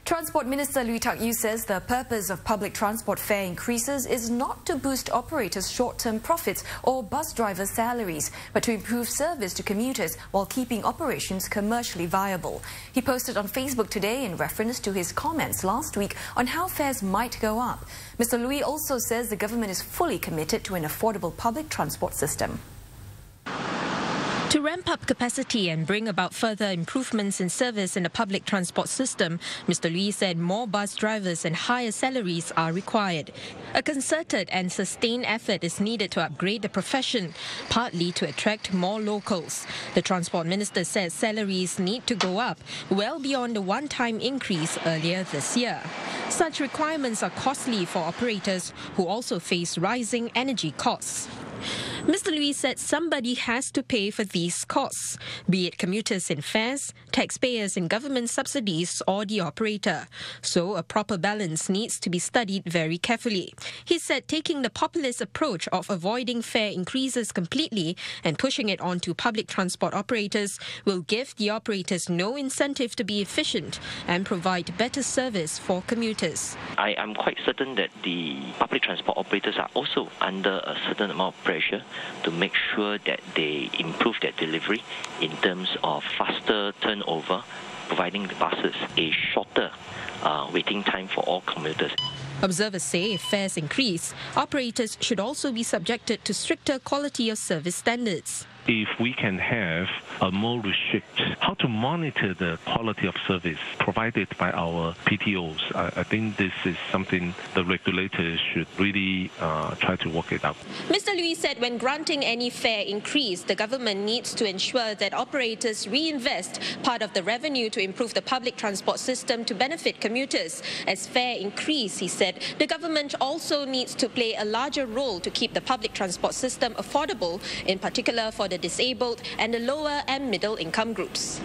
Transport Minister Lui Tuck Yew says the purpose of public transport fare increases is not to boost operators' short-term profits or bus drivers' salaries, but to improve service to commuters while keeping operations commercially viable. He posted on Facebook today in reference to his comments last week on how fares might go up. Mr. Lui also says the government is fully committed to an affordable public transport system. To ramp up capacity and bring about further improvements in service in the public transport system, Mr. Lui said more bus drivers and higher salaries are required. A concerted and sustained effort is needed to upgrade the profession, partly to attract more locals. The Transport Minister says salaries need to go up, well beyond the one-time increase earlier this year. Such requirements are costly for operators who also face rising energy costs. Mr. Lui said somebody has to pay for these costs, be it commuters in fares, taxpayers in government subsidies or the operator. So a proper balance needs to be studied very carefully. He said taking the populist approach of avoiding fare increases completely and pushing it onto public transport operators will give the operators no incentive to be efficient and provide better service for commuters. I am quite certain that the public transport operators are also under a certain amount of pressure to make sure that they improve their delivery in terms of faster turnover, providing the buses a shorter waiting time for all commuters. Observers say if fares increase, operators should also be subjected to stricter quality of service standards. If we can have a more restrict how to monitor the quality of service provided by our PTOs, I think this is something the regulators should really try to work it out. Mr. Lui said when granting any fare increase, the government needs to ensure that operators reinvest part of the revenue to improve the public transport system to benefit commuters. As fare increase, he said, the government also needs to play a larger role to keep the public transport system affordable, in particular for the disabled and the lower and middle income groups.